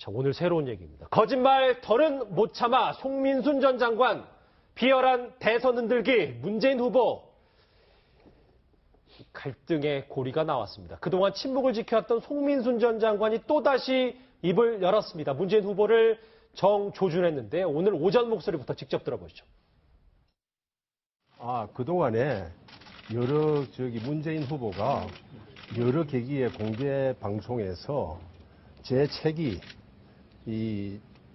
자, 오늘 새로운 얘기입니다. 거짓말 덜은 못 참아 송민순 전 장관 비열한 대선 흔들기 문재인 후보 갈등의 고리가 나왔습니다. 그동안 침묵을 지켜왔던 송민순 전 장관이 또다시 입을 열었습니다. 문재인 후보를 정조준했는데 오늘 오전 목소리부터 직접 들어보시죠. 그동안에 문재인 후보가 여러 계기의 공개 방송에서 제 책이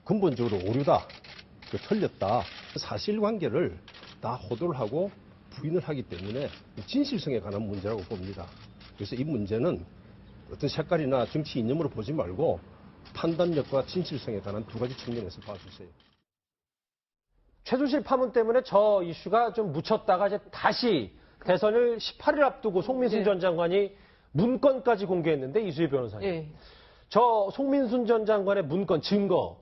근본적으로 오류다, 틀렸다, 사실관계를 다 호도를 하고 부인을 하기 때문에 진실성에 관한 문제라고 봅니다. 그래서 이 문제는 어떤 색깔이나 정치 이념으로 보지 말고 판단력과 진실성에 관한 두 가지 측면에서 봐주세요. 최순실 파문 때문에 저 이슈가 좀 묻혔다가 이제 다시 대선을 18일 앞두고 송민순 전 장관이 문건까지 공개했는데 이수희 변호사님. 저 송민순 전 장관의 문건 증거,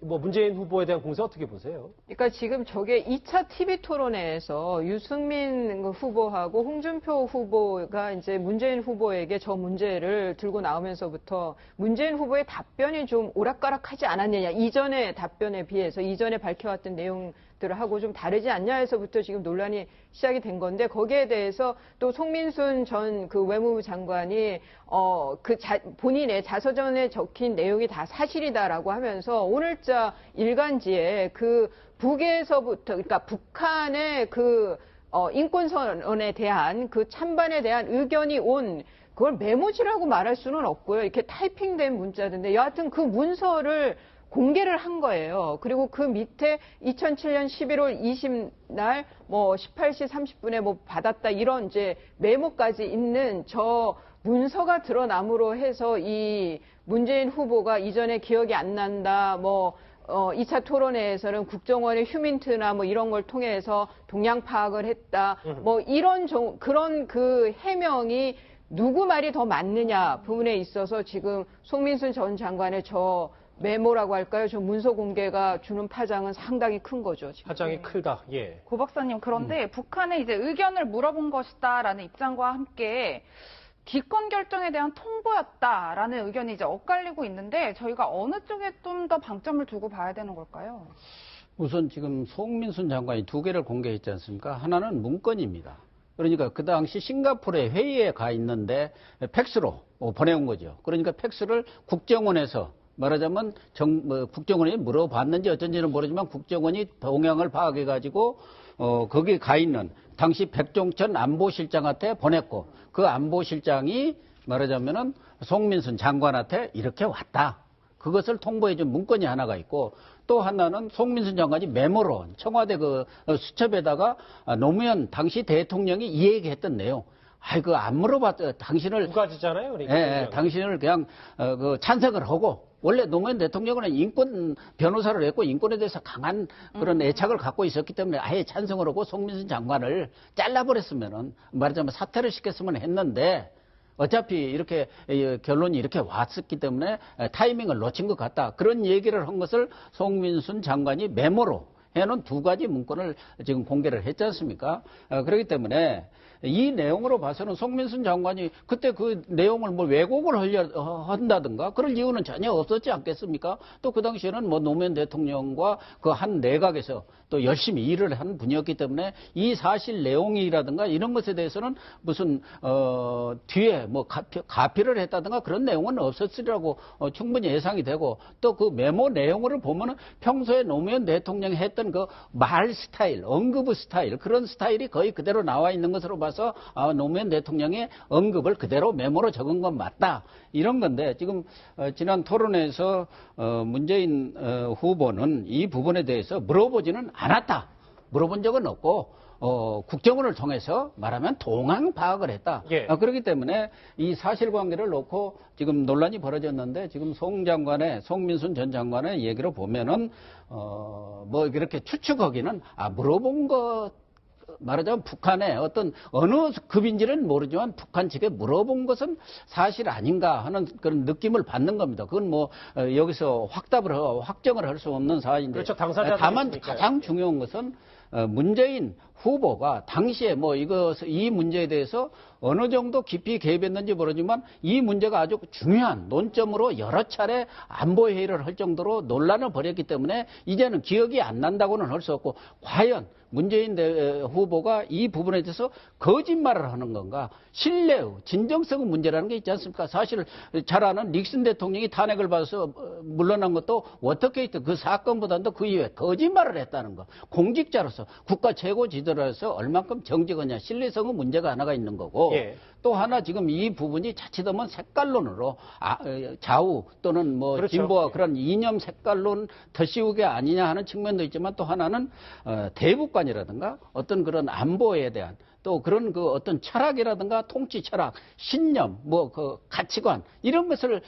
문재인 후보에 대한 공세 어떻게 보세요? 그러니까 지금 저게 2차 TV 토론회에서 유승민 후보하고 홍준표 후보가 이제 문재인 후보에게 저 문제를 들고 나오면서부터 문재인 후보의 답변이 좀 오락가락하지 않았느냐, 이전의 답변에 비해서 이전에 밝혀왔던 내용들을 하고 좀 다르지 않냐 해서부터 지금 논란이 시작이 된 건데, 거기에 대해서 또 송민순 전 외무부 장관이 본인의 자서전에 적힌 내용이 다 사실이다라고 하면서 오늘자 일간지에 북에서부터, 그러니까 북한의 인권선언에 대한 찬반에 대한 의견이 온 그걸 메모지라고 말할 수는 없고요. 이렇게 타이핑된 문자인데 여하튼 그 문서를 공개를 한 거예요. 그리고 그 밑에 2007년 11월 20날 18시 30분에 받았다 이런 이제 메모까지 있는 저 문서가 드러남으로 해서 이 문재인 후보가 이전에 기억이 안 난다, 2차 토론회에서는 국정원의 휴민트나 이런 걸 통해서 동향 파악을 했다, 그런 해명이 누구 말이 더 맞느냐 부분에 있어서 지금 송민순 전 장관의 저 메모라고 할까요? 저 문서 공개가 주는 파장은 상당히 큰 거죠. 지금. 파장이 크다. 예. 고 박사님, 그런데 북한에 이제 의견을 물어본 것이다라는 입장과 함께 기권 결정에 대한 통보였다라는 의견이 이제 엇갈리고 있는데 저희가 어느 쪽에 좀 더 방점을 두고 봐야 되는 걸까요? 우선 지금 송민순 장관이 두 개를 공개했지 않습니까? 하나는 문건입니다. 그러니까 그 당시 싱가포르에 회의에 가 있는데 팩스로 보내온 거죠. 그러니까 팩스를 국정원에서 말하자면 국정원이 물어봤는지 어쩐지는 모르지만 국정원이 동향을 파악해가지고 거기 가 있는 당시 백종천 안보실장한테 보냈고, 그 안보실장이 말하자면은 송민순 장관한테 이렇게 왔다, 그것을 통보해준 문건이 하나가 있고, 또 하나는 송민순 장관이 메모로 청와대 수첩에다가 노무현 당시 대통령이 이 얘기했던 내용. 안 물어봤어요. 당신을. 두 가지잖아요. 그러니까. 당신을 그냥 찬성을 하고, 원래 노무현 대통령은 인권 변호사를 했고 인권에 대해서 강한 그런 애착을 갖고 있었기 때문에 아예 찬성을 하고 송민순 장관을 잘라버렸으면은, 말하자면 사퇴를 시켰으면 했는데, 어차피 이렇게 결론이 이렇게 왔었기 때문에 타이밍을 놓친 것 같다, 그런 얘기를 한 것을 송민순 장관이 메모로 해놓은 두 가지 문건을 지금 공개를 했지 않습니까? 그렇기 때문에 이 내용으로 봐서는 송민순 장관이 그때 그 내용을 왜곡을 한다든가 그럴 이유는 전혀 없었지 않겠습니까? 또 그 당시에는 노무현 대통령과 그 한 내각에서 또 열심히 일을 한 분이었기 때문에 이 사실 내용이라든가 이런 것에 대해서는 무슨 뒤에 가피를 했다든가 그런 내용은 없었으리라고 충분히 예상이 되고, 또 그 메모 내용을 보면은 평소에 노무현 대통령이 했던 그 말 스타일, 언급 스타일, 그런 스타일이 거의 그대로 나와 있는 것으로 봐서 노무현 대통령의 언급을 그대로 메모로 적은 건 맞다, 이런 건데, 지금 지난 토론회에서 문재인 후보는 이 부분에 대해서 물어보지는 않았다, 물어본 적은 없고 국정원을 통해서 말하면 동향 파악을 했다. 그렇기 때문에 이 사실관계를 놓고 지금 논란이 벌어졌는데, 지금 송민순 전 장관의 얘기로 보면은 이렇게 추측하기는 물어본 것, 말하자면 북한의 어느 급인지는 모르지만 북한 측에 물어본 것은 사실 아닌가 하는 그런 느낌을 받는 겁니다. 그건 여기서 확정을 할 수 없는 사안인데, 그렇죠. 당사자들이 다만 있으니까요. 가장 중요한 것은 문재인 후보가 당시에 뭐 이 문제에 대해서 어느 정도 깊이 개입했는지 모르지만 이 문제가 아주 중요한 논점으로 여러 차례 안보회의를 할 정도로 논란을 벌였기 때문에 이제는 기억이 안 난다고는 할 수 없고 과연 문재인 후보가 이 부분에 대해서 거짓말을 하는 건가? 신뢰의 진정성의 문제라는 게 있지 않습니까? 사실 잘 아는 닉슨 대통령이 탄핵을 받아서 물러난 것도 워터게이트 그 사건보다도 그 이후에 거짓말을 했다는 거. 공직자로서 국가 최고 지도자로서 얼만큼 정직하냐 신뢰성의 문제가 하나가 있는 거고 예. 또 하나 지금 이 부분이 자칫하면 색깔론으로 좌우 또는 뭐 그렇죠. 진보와 예. 그런 이념 색깔론 덧씌우게 아니냐 하는 측면도 있지만 또 하나는 대북관이라든가 어떤 그런 안보에 대한 또 그런 그 어떤 철학이라든가 통치 철학, 신념, 뭐 그 가치관 이런 것을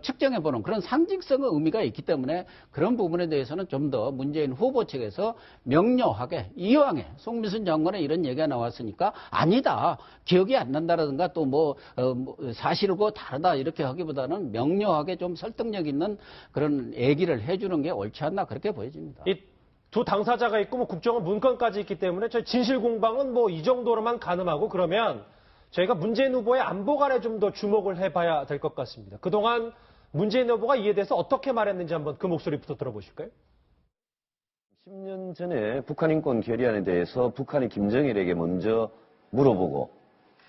측정해 보는 그런 상징성의 의미가 있기 때문에 그런 부분에 대해서는 좀 더 문재인 후보 측에서 명료하게 이왕에 송민순 장관의 이런 얘기가 나왔으니까 아니다 기억이 안 난다라든가 또 뭐 사실과 다르다 이렇게 하기보다는 명료하게 좀 설득력 있는 그런 얘기를 해주는 게 옳지 않나 그렇게 보여집니다. 이 두 당사자가 있고 뭐 국정원 문건까지 있기 때문에 저희 진실 공방은 뭐 이 정도로만 가늠하고 그러면 저희가 문재인 후보의 안보관에 좀 더 주목을 해봐야 될 것 같습니다. 그동안 문재인 후보가 이에 대해서 어떻게 말했는지 한번 그 목소리부터 들어보실까요? 10년 전에 북한 인권 결의안에 대해서 북한이 김정일에게 먼저 물어보고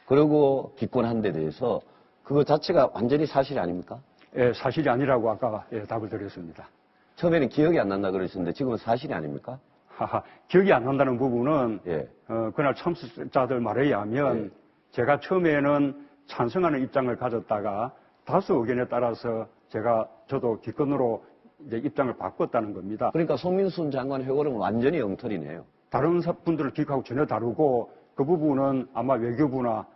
그리고 기권한 데 대해서 그거 자체가 완전히 사실이 아닙니까? 예, 사실이 아니라고 아까 답을 드렸습니다. 처음에는 기억이 안 난다 그러셨는데 지금은 사실이 아닙니까? 하하, 기억이 안 난다는 부분은 예. 그날 참석자들 말에 의하면 제가 처음에는 찬성하는 입장을 가졌다가 다수 의견에 따라서 저도 기권으로 이제 입장을 바꿨다는 겁니다. 그러니까 송민순 장관 회고록은 완전히 엉터리네요. 다른 분들을 기억하고 전혀 다르고 그 부분은 아마 외교부나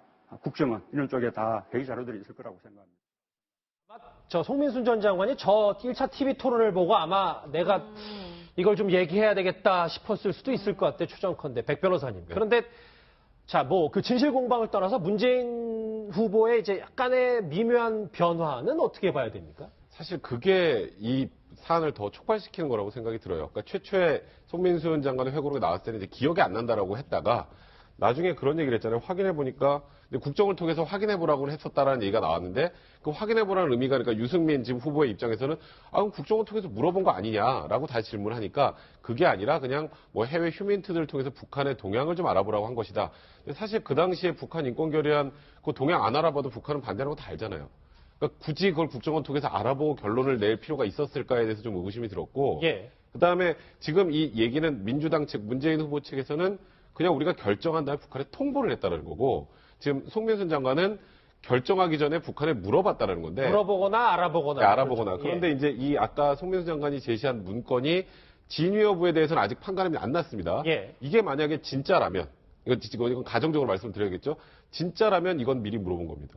국정원 이런 쪽에 다 회의 자료들이 있을 거라고 생각합니다. 저 송민순 전 장관이 저 1차 TV 토론을 보고 아마 내가 이걸 좀 얘기해야 되겠다 싶었을 수도 있을 것 같아요. 추정컨대 백 변호사님. 그런데 자, 뭐 그 진실 공방을 떠나서 문재인 후보의 이제 약간의 미묘한 변화는 어떻게 봐야 됩니까? 사실 그게 이 사안을 더 촉발시키는 거라고 생각이 들어요. 그러니까 최초에 송민순 장관의 회고록이 나왔을 때는 이제 기억이 안 난다라고 했다가 나중에 그런 얘기를 했잖아요. 확인해 보니까 국정을 통해서 확인해 보라고 했었다라는 얘기가 나왔는데 그 확인해 보라는 의미가 그러니까 유승민 지금 후보의 입장에서는 그럼 국정을 통해서 물어본 거 아니냐라고 다시 질문을 하니까 그게 아니라 그냥 뭐 해외 휴민트들을 통해서 북한의 동향을 좀 알아보라고 한 것이다. 근데 사실 그 당시에 북한 인권 결의안 그 동향 안 알아봐도 북한은 반대하는 거 다 알잖아요. 그러니까 굳이 그걸 국정원 통해서 알아보고 결론을 낼 필요가 있었을까에 대해서 좀 의구심이 들었고 예. 그다음에 지금 이 얘기는 민주당 측 문재인 후보 측에서는 그냥 우리가 결정한 다음에 북한에 통보를 했다는 거고 지금 송민순 장관은 결정하기 전에 북한에 물어봤다는 건데 물어보거나 알아보거나. 네, 알아보거나. 그렇죠. 그런데 예. 이제 이 아까 송민순 장관이 제시한 문건이 진위 여부에 대해서는 아직 판가름이 안 났습니다. 예. 이게 만약에 진짜라면 이건 가정적으로 말씀드려야겠죠. 진짜라면 이건 미리 물어본 겁니다.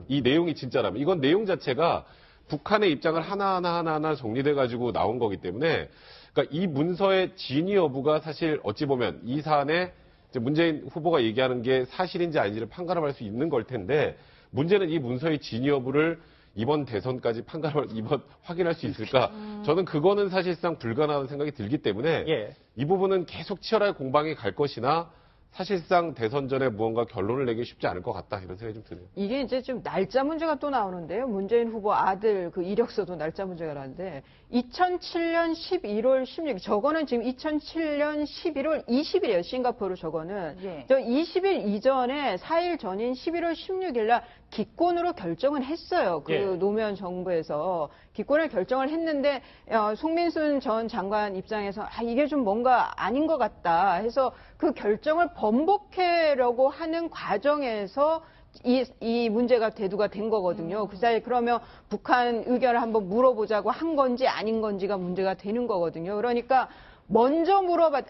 이 내용이 진짜라면 이건 내용 자체가 북한의 입장을 하나하나 정리돼 가지고 나온 거기 때문에 그러니까 이 문서의 진위 여부가 사실 어찌 보면 이 사안에 이제 문재인 후보가 얘기하는 게 사실인지 아닌지를 판가름할 수 있는 걸 텐데 문제는 이 문서의 진위 여부를 이번 대선까지 이번 확인할 수 있을까? 저는 그거는 사실상 불가능하다는 생각이 들기 때문에 예. 이 부분은 계속 치열하게 공방이 갈 것이나 사실상 대선 전에 무언가 결론을 내기 쉽지 않을 것 같다 이런 생각이 좀 드네요. 이게 이제 좀 날짜 문제가 또 나오는데요. 문재인 후보 아들 그 이력서도 날짜 문제가 나는데 2007년 11월 16일 저거는 지금 2007년 11월 20일이에요. 싱가포르 저거는. 예. 저 20일 이전에 4일 전인 11월 16일 날 기권으로 결정은 했어요. 그 예. 노무현 정부에서 기권을 결정을 했는데 송민순 전 장관 입장에서 이게 좀 뭔가 아닌 것 같다 해서 그 결정을 번복하려고 하는 과정에서 이 문제가 대두가 된 거거든요. 그 사이에 그러면 북한 의견을 한번 물어보자고 한 건지 아닌 건지가 문제가 되는 거거든요. 그러니까 먼저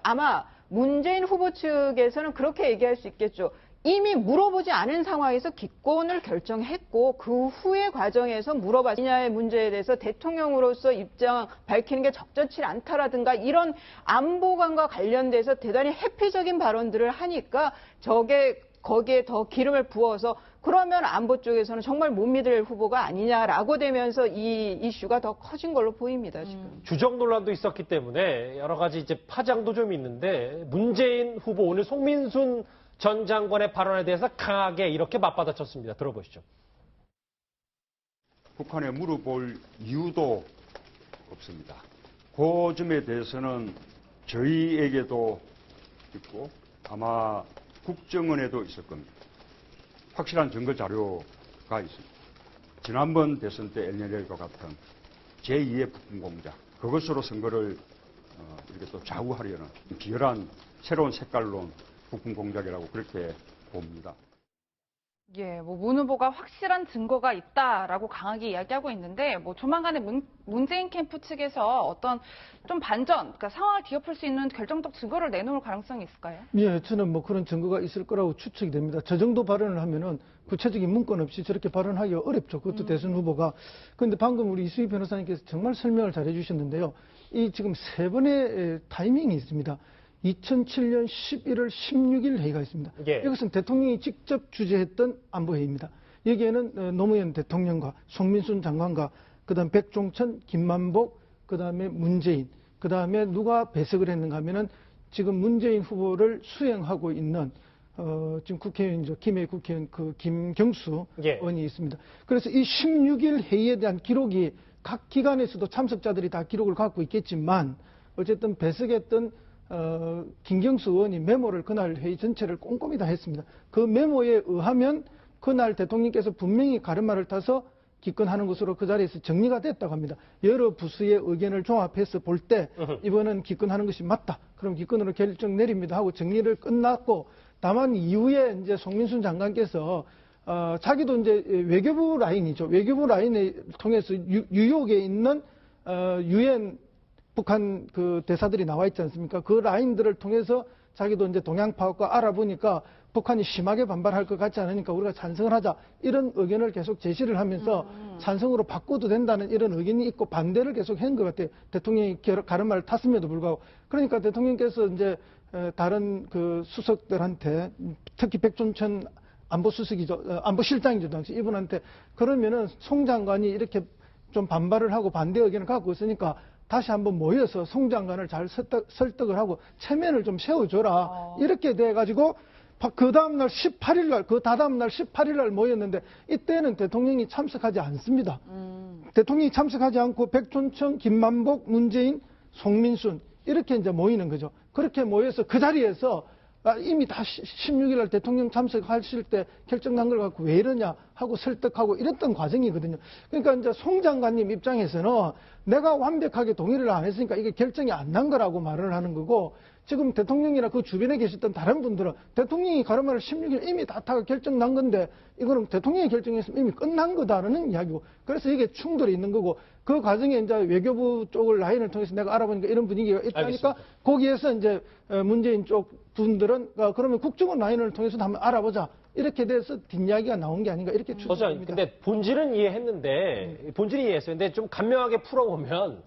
아마 문재인 후보 측에서는 그렇게 얘기할 수 있겠죠. 이미 물어보지 않은 상황에서 기권을 결정했고 그 후의 과정에서 물어봤느냐의 문제에 대해서 대통령으로서 입장 밝히는 게 적절치 않다라든가 이런 안보관과 관련돼서 대단히 회피적인 발언들을 하니까 저게 거기에 더 기름을 부어서 그러면 안보 쪽에서는 정말 못 믿을 후보가 아니냐라고 되면서 이 이슈가 더 커진 걸로 보입니다, 지금. 주적 논란도 있었기 때문에 여러 가지 이제 파장도 좀 있는데 문재인 후보 오늘 송민순 전 장관의 발언에 대해서 강하게 이렇게 맞받아쳤습니다. 들어보시죠. 북한에 물어볼 이유도 없습니다. 그 점에 대해서는 저희에게도 있고 아마 국정원에도 있을 겁니다. 확실한 증거 자료가 있습니다. 지난번 대선 때 LNL과 같은 제2의 북한 공작, 그것으로 선거를 이렇게 또 좌우하려는 비열한 새로운 색깔론 북한 공작이라고 그렇게 봅니다. 예, 문 후보가 확실한 증거가 있다라고 강하게 이야기하고 있는데, 조만간에 문재인 캠프 측에서 어떤 좀 반전, 그러니까 상황을 뒤엎을 수 있는 결정적 증거를 내놓을 가능성이 있을까요? 예, 저는 그런 증거가 있을 거라고 추측이 됩니다. 저 정도 발언을 하면은 구체적인 문건 없이 저렇게 발언하기가 어렵죠. 그것도 대선 후보가. 그런데 방금 우리 이수희 변호사님께서 정말 설명을 잘 해주셨는데요. 이 지금 세 번의 타이밍이 있습니다. 2007년 11월 16일 회의가 있습니다. 예. 이것은 대통령이 직접 주재했던 안보회의입니다. 여기에는 노무현 대통령과 송민순 장관과 그다음 백종천, 김만복, 그다음에 문재인, 그다음에 누가 배석을 했는가 하면은 지금 문재인 후보를 수행하고 있는 지금 국회의원이죠. 김해 국회의원 김경수 예. 의원이 있습니다. 그래서 이 16일 회의에 대한 기록이 각 기관에서도 참석자들이 다 기록을 갖고 있겠지만 어쨌든 배석했던 김경수 의원이 메모를 그날 회의 전체를 꼼꼼히 다 했습니다. 그 메모에 의하면 그날 대통령께서 분명히 가르마를 타서 기권하는 것으로 그 자리에서 정리가 됐다고 합니다. 여러 부수의 의견을 종합해서 볼 때 이번은 기권하는 것이 맞다. 그럼 기권으로 결정 내립니다 하고 정리를 끝났고, 다만 이후에 이제 송민순 장관께서 자기도 이제 외교부 라인이죠. 외교부 라인을 통해서 뉴욕에 있는 유엔 북한 대사들이 나와 있지 않습니까? 그 라인들을 통해서 자기도 이제 동향 파악과 알아보니까 북한이 심하게 반발할 것 같지 않으니까 우리가 찬성을 하자, 이런 의견을 계속 제시를 하면서 찬성으로 바꿔도 된다는 이런 의견이 있고 반대를 계속 한 것 같아요. 대통령이 가르마를 탔음에도 불구하고. 그러니까 대통령께서 이제 다른 수석들한테, 특히 백종천 안보실장이죠, 당시 이분한테, 그러면은 송 장관이 이렇게 좀 반발을 하고 반대 의견을 갖고 있으니까 다시 한번 모여서 송 장관을 잘 설득을 하고 체면을 좀 세워줘라. 이렇게 돼가지고 그 다음날 18일날, 그 다다음날 18일날 모였는데 이때는 대통령이 참석하지 않습니다. 대통령이 참석하지 않고 백종천, 김만복, 문재인, 송민순 이렇게 이제 모이는 거죠. 그렇게 모여서 그 자리에서 이미 다 16일날 대통령 참석하실 때 결정난 걸 갖고 왜 이러냐 하고 설득하고 이랬던 과정이거든요. 그러니까 이제 송 장관님 입장에서는 내가 완벽하게 동의를 안 했으니까 이게 결정이 안 난 거라고 말을 하는 거고, 지금 대통령이나 그 주변에 계셨던 다른 분들은 대통령이 가르마를 16일 이미 다 결정 난 건데 이거는 대통령이 결정했으면 이미 끝난 거다라는 이야기고, 그래서 이게 충돌이 있는 거고, 그 과정에 이제 외교부 쪽을 라인을 통해서 내가 알아보니까 이런 분위기가 있다니까 알겠습니다. 거기에서 이제 문재인 쪽 분들은 그러면 국정원 라인을 통해서 한번 알아보자, 이렇게 돼서 뒷이야기가 나온 게 아닌가 이렇게 추정합니다. 근데 본질은 이해했는데, 본질은 이해했어요. 근데 좀 간명하게 풀어보면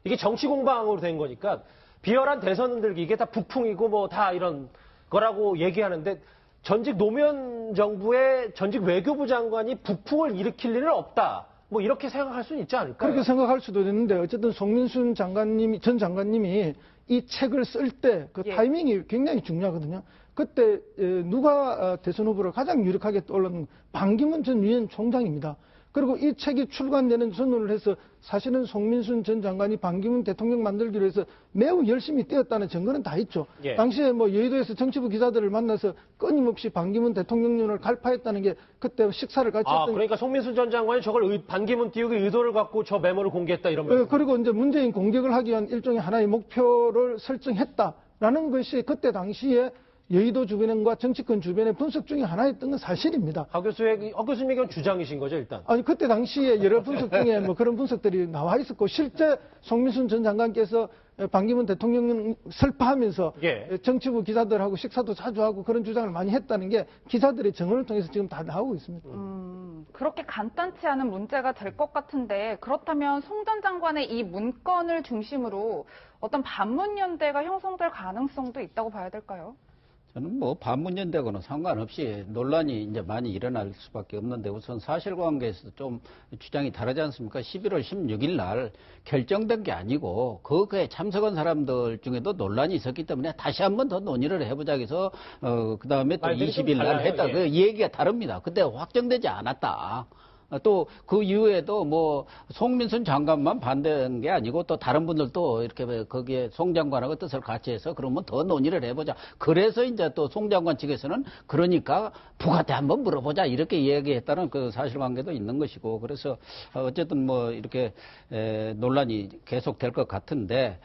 이게 정치 공방으로 된 거니까 비열한 대선 흔들기, 이게 다 북풍이고 뭐 다 이런 거라고 얘기하는데, 전직 노무현 정부의 전직 외교부 장관이 북풍을 일으킬 일은 없다, 뭐 이렇게 생각할 수는 있지 않을까요? 그렇게 생각할 수도 있는데 어쨌든 송민순 전 장관님이 이 책을 쓸 때 그 타이밍이 굉장히 중요하거든요. 그때 누가 대선 후보를 가장 유력하게 떠올랐는 반기문 전 유엔 총장입니다. 그리고 이 책이 출간되는 전후를 해서 사실은 송민순 전 장관이 반기문 대통령 만들기로 해서 매우 열심히 뛰었다는 증거는 다 있죠. 예. 당시에 여의도에서 정치부 기자들을 만나서 끊임없이 반기문 대통령론을 갈파했다는 게 그때 식사를 같이 했던. 그러니까 송민순 전 장관이 저걸 반기문 띄우기 의도를 갖고 저 메모를 공개했다, 이런 말씀. 그리고 이제 문재인 공격을 하기 위한 일종의 하나의 목표를 설정했다라는 것이 그때 당시에 여의도 주변과 정치권 주변의 분석 중에 하나였던 건 사실입니다. 하 교수님의 주장이신 거죠, 일단? 아니, 그때 당시에 여러 분석 중에 그런 분석들이 나와 있었고, 실제 송민순 전 장관께서 반기문 대통령 설파하면서 정치부 기자들하고 식사도 자주 하고 그런 주장을 많이 했다는 게 기자들의 증언을 통해서 지금 다 나오고 있습니다. 그렇게 간단치 않은 문제가 될 것 같은데, 그렇다면 송 전 장관의 이 문건을 중심으로 어떤 반문연대가 형성될 가능성도 있다고 봐야 될까요? 저는 뭐 반문연대하고는 상관없이 논란이 이제 많이 일어날 수밖에 없는데 우선 사실관계에서 좀 주장이 다르지 않습니까? 11월 16일 날 결정된 게 아니고 그거에 참석한 사람들 중에도 논란이 있었기 때문에 다시 한번 더 논의를 해보자 해서 그 다음에 또 20일 날 했다. 그 얘기가 다릅니다. 그때 확정되지 않았다. 또 그 이후에도 뭐 송민순 장관만 반대한 게 아니고 또 다른 분들도 이렇게 거기에 송 장관하고 뜻을 같이 해서 그러면 더 논의를 해보자. 그래서 이제 또 송 장관 측에서는 그러니까 북한테 한번 물어보자 이렇게 얘기했다는 그 사실관계도 있는 것이고 그래서 어쨌든 뭐 이렇게 논란이 계속될 것 같은데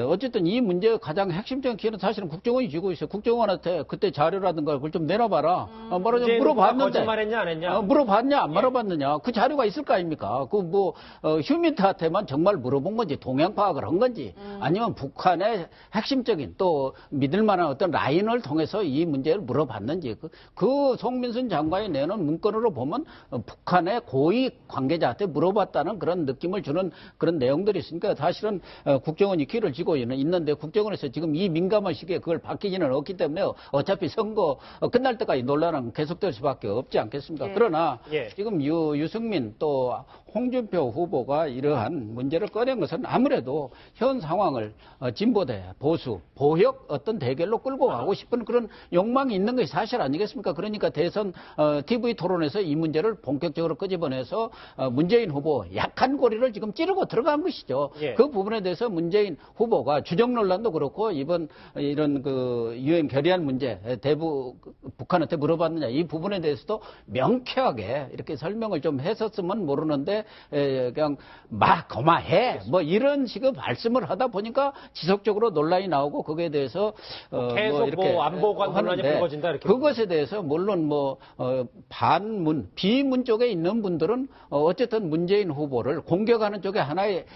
어쨌든 이 문제의 가장 핵심적인 기회는 사실은 국정원이 쥐고 있어요. 국정원한테 그때 자료라든가 그걸 좀 내놔봐라. 말하자면 물어봤는데 거짓말했냐 안 했냐? 물어봤냐 안 물어봤느냐? 그 자료가 있을 거 아닙니까? 그 뭐 휴민트한테만 정말 물어본 건지 동향 파악을 한 건지 아니면 북한의 핵심적인 또 믿을 만한 어떤 라인을 통해서 이 문제를 물어봤는지 그 송민순 장관이 내놓은 문건으로 보면 북한의 고위 관계자한테 물어봤다는 그런 느낌을 주는 그런 내용들이 있으니까 사실은 국정원이 기를 쥐고 있는데 국정원에서 지금 이 민감한 시기에 그걸 바뀌지는 없기 때문에 어차피 선거 끝날 때까지 논란은 계속될 수밖에 없지 않겠습니까? 그러나 지금 유승민 또 홍준표 후보가 이러한 문제를 꺼낸 것은 아무래도 현 상황을 진보대, 보수, 보혁 어떤 대결로 끌고 가고 싶은 그런 욕망이 있는 것이 사실 아니겠습니까? 그러니까 대선 TV 토론에서 이 문제를 본격적으로 끄집어내서 문재인 후보 약한 고리를 지금 찌르고 들어간 것이죠. 그 부분에 대해서 문재인 후보가 주적 논란도 그렇고 이번 이런 그 유엔 결의안 문제 북한한테 물어봤느냐 이 부분에 대해서도 명쾌하게 이렇게 설명을 좀 했었으면 모르는데 그냥 막 거마해 뭐 이런 식의 말씀을 하다 보니까 지속적으로 논란이 나오고 거기에 대해서 계속 이렇게 뭐 안보관 논란이 불거진다 이렇게 그것에 대해서 물론 뭐 반문 비문 쪽에 있는 분들은 어쨌든 문재인 후보를 공격하는 쪽에 하나의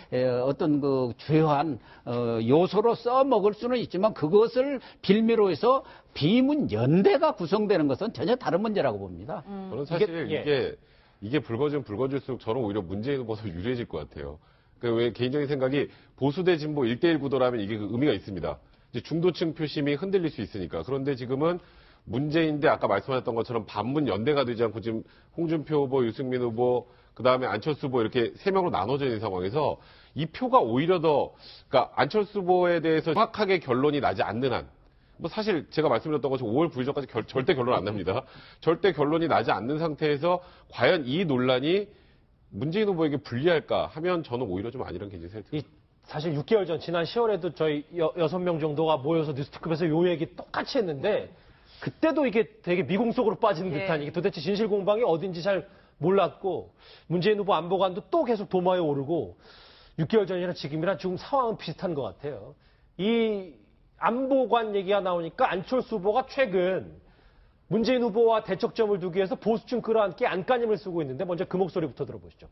어떤 그 주요한 요소로 써먹을 수는 있지만 그것을 빌미로 해서 비문 연대가 구성되는 것은 전혀 다른 문제라고 봅니다. 저는 사실 이게 불거지면 불거질수록 저는 오히려 문재인 후보가 유리해질 것 같아요. 그러니까 왜 개인적인 생각이 보수 대 진보 1대1 구도라면 이게 그 의미가 있습니다. 이제 중도층 표심이 흔들릴 수 있으니까. 그런데 지금은 문재인 대 아까 말씀하셨던 것처럼 반문 연대가 되지 않고 지금 홍준표 후보, 유승민 후보, 그 다음에 안철수 후보 이렇게 세 명으로 나눠져 있는 상황에서 이 표가 오히려 그러니까 안철수 후보에 대해서 정확하게 결론이 나지 않는 한 뭐 사실 제가 말씀드렸던 것처럼 5월 9일 전까지 절대 결론 안 납니다. 절대 결론이 나지 않는 상태에서 과연 이 논란이 문재인 후보에게 불리할까 하면 저는 오히려 좀 아니란 개인적인 생각이 듭니다. 사실 6개월 전 지난 10월에도 저희 6명 정도가 모여서 뉴스특급에서 요 얘기 똑같이 했는데 그때도 이게 되게 미궁 속으로 빠지는 듯한 이게 도대체 진실 공방이 어딘지 잘 몰랐고 문재인 후보 안보관도 또 계속 도마에 오르고 6개월 전이나 지금이랑 지금 상황은 비슷한 것 같아요. 이 안보관 얘기가 나오니까 안철수 후보가 최근 문재인 후보와 대척점을 두기 위해서 보수층 끌어안기 안간힘을 쓰고 있는데 먼저 그 목소리부터 들어보시죠.